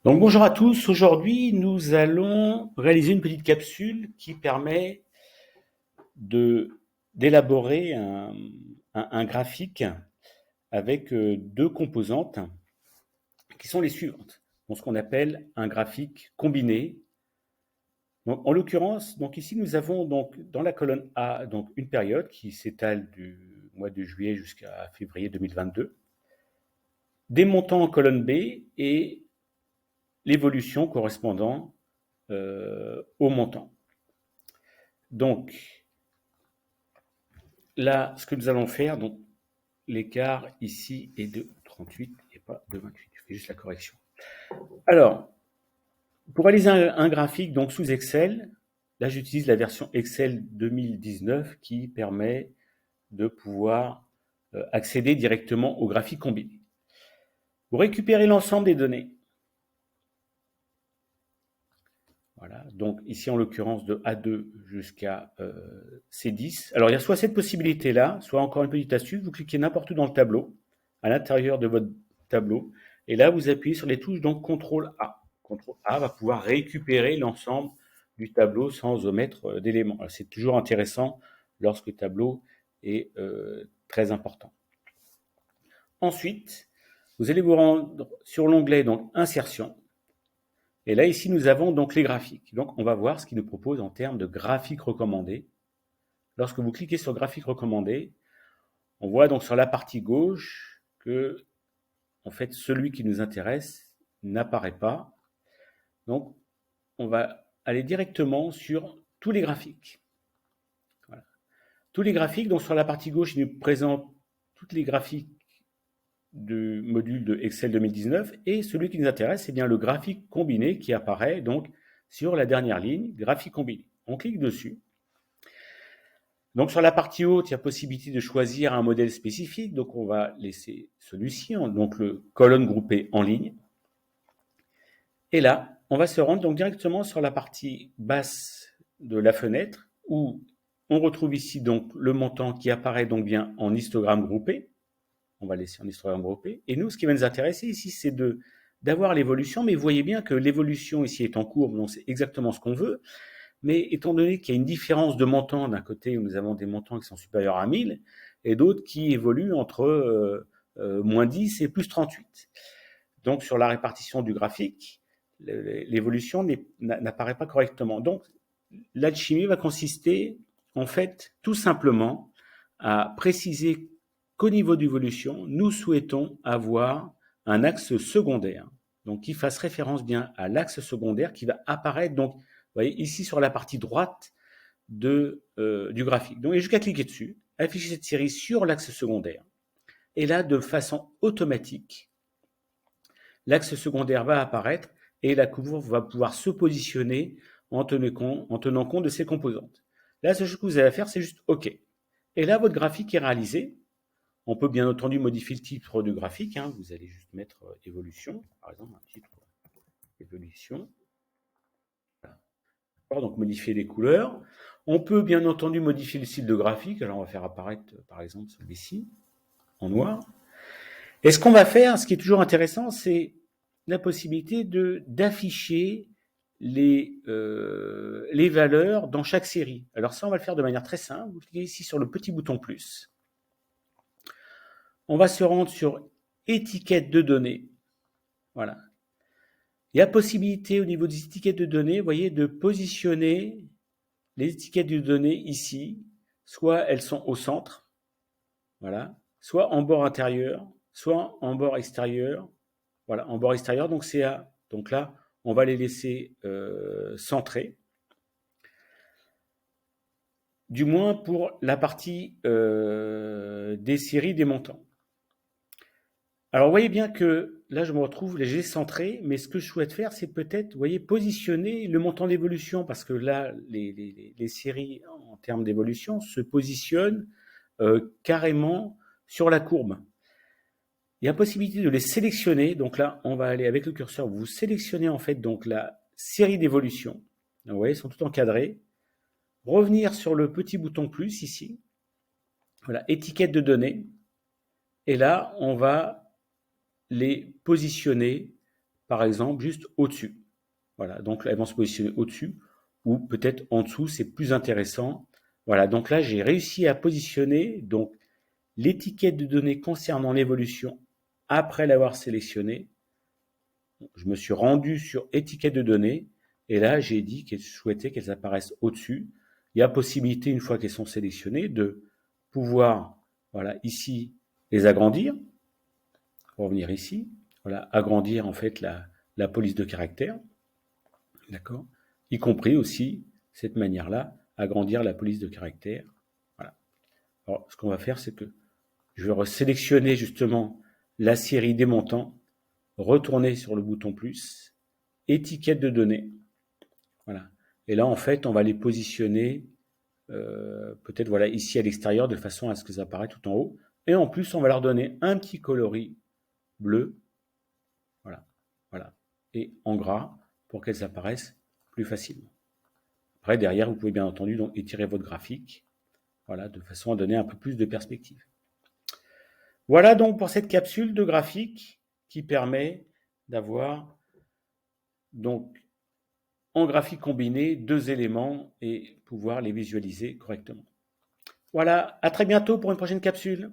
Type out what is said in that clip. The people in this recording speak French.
Donc bonjour à tous, aujourd'hui nous allons réaliser une petite capsule qui permet d'élaborer un graphique avec deux composantes qui sont les suivantes. Donc, ce qu'on appelle un graphique combiné. Donc, en l'occurrence, donc ici nous avons donc dans la colonne A donc une période qui s'étale du mois de juillet jusqu'à février 2022, des montants en colonne B et l'évolution correspondant au montant. Donc, là, ce que nous allons faire, donc l'écart ici est de 38 et pas de 28. Je fais juste la correction. Alors, pour réaliser un graphique donc sous Excel, là j'utilise la version Excel 2019 qui permet de pouvoir accéder directement au graphique combiné. Vous récupérez l'ensemble des données. Voilà, donc ici en l'occurrence de A2 jusqu'à C10. Alors il y a soit cette possibilité-là, soit encore une petite astuce, vous cliquez n'importe où dans le tableau, à l'intérieur de votre tableau, et là vous appuyez sur les touches, donc CTRL A. CTRL A va pouvoir récupérer l'ensemble du tableau sans omettre d'éléments. C'est toujours intéressant lorsque le tableau est très important. Ensuite, vous allez vous rendre sur l'onglet donc Insertion. Et là, ici, nous avons donc les graphiques. Donc, on va voir ce qu'il nous propose en termes de graphiques recommandés. Lorsque vous cliquez sur graphique recommandé, on voit donc sur la partie gauche que, en fait, celui qui nous intéresse n'apparaît pas. Donc, on va aller directement sur tous les graphiques. Voilà. Tous les graphiques, donc sur la partie gauche, il nous présente toutes les graphiques du module de Excel 2019 et celui qui nous intéresse, c'est bien le graphique combiné qui apparaît donc sur la dernière ligne, graphique combiné. On clique dessus. Donc sur la partie haute, il y a possibilité de choisir un modèle spécifique, donc on va laisser celui-ci, donc le colonne groupée en ligne. Et là, on va se rendre donc directement sur la partie basse de la fenêtre où on retrouve ici donc le montant qui apparaît donc bien en histogramme groupé. On va laisser en histogramme groupé. Et nous, ce qui va nous intéresser ici, c'est d'avoir l'évolution, mais vous voyez bien que l'évolution ici est en courbe, donc c'est exactement ce qu'on veut. Mais étant donné qu'il y a une différence de montant, d'un côté où nous avons des montants qui sont supérieurs à 1000 et d'autres qui évoluent entre moins 10 et plus 38. Donc sur la répartition du graphique, l'évolution n'apparaît pas correctement. Donc l'alchimie va consister en fait tout simplement à préciser qu'au niveau d'évolution, nous souhaitons avoir un axe secondaire, donc qui fasse référence bien à l'axe secondaire qui va apparaître donc, vous voyez, ici sur la partie droite du graphique. Donc, il n'y a juste qu'à cliquer dessus, afficher cette série sur l'axe secondaire. Et là, de façon automatique, l'axe secondaire va apparaître et la courbe va pouvoir se positionner en tenant compte de ses composantes. Là, ce que vous avez à faire, c'est juste OK. Et là, votre graphique est réalisé. On peut bien entendu modifier le titre du graphique. Vous allez juste mettre évolution, par exemple, un titre évolution. Voilà. Donc modifier les couleurs. On peut bien entendu modifier le style de graphique. Alors on va faire apparaître, par exemple, celui-ci en noir. Et ce qu'on va faire, ce qui est toujours intéressant, c'est la possibilité d'afficher les valeurs dans chaque série. Alors ça, on va le faire de manière très simple. Vous cliquez ici sur le petit bouton plus. On va se rendre sur étiquette de données. Voilà. Il y a possibilité au niveau des étiquettes de données, vous voyez, de positionner les étiquettes de données ici. Soit elles sont au centre, voilà, soit en bord intérieur, soit en bord extérieur. Voilà, en bord extérieur, donc c'est A. Donc là, on va les laisser centrés. Du moins pour la partie des séries des montants. Alors, vous voyez bien que là, je me retrouve léger centré, mais ce que je souhaite faire, c'est peut-être, vous voyez, positionner le montant d'évolution, parce que là, les séries en termes d'évolution se positionnent carrément sur la courbe. Il y a possibilité de les sélectionner. Donc là, on va aller avec le curseur. Vous sélectionnez en fait donc la série d'évolution. Vous voyez, ils sont tout encadrés. Revenir sur le petit bouton plus ici. Voilà, étiquette de données. Et là, on va les positionner par exemple, juste au-dessus. Voilà, donc elles vont se positionner au-dessus ou peut-être en dessous, c'est plus intéressant. Voilà, donc là, j'ai réussi à positionner donc l'étiquette de données concernant l'évolution après l'avoir sélectionnée. Je me suis rendu sur étiquette de données et là, j'ai dit que je souhaitais qu'elles apparaissent au-dessus. Il y a possibilité, une fois qu'elles sont sélectionnées, de pouvoir, voilà, ici, les agrandir. Revenir ici, voilà, agrandir en fait la police de caractère, d'accord, y compris aussi cette manière-là, agrandir la police de caractère. Voilà. Alors, ce qu'on va faire, c'est que je vais sélectionner justement la série des montants, retourner sur le bouton plus, étiquette de données. Voilà. Et là, en fait, on va les positionner peut-être voilà ici à l'extérieur de façon à ce que ça apparaisse tout en haut. Et en plus, on va leur donner un petit coloris bleu. Voilà. Voilà. Et en gras pour qu'elles apparaissent plus facilement. Après, derrière, vous pouvez bien entendu donc étirer votre graphique, voilà, de façon à donner un peu plus de perspective. Voilà donc pour cette capsule de graphique qui permet d'avoir donc en graphique combiné 2 éléments et pouvoir les visualiser correctement. Voilà, à très bientôt pour une prochaine capsule.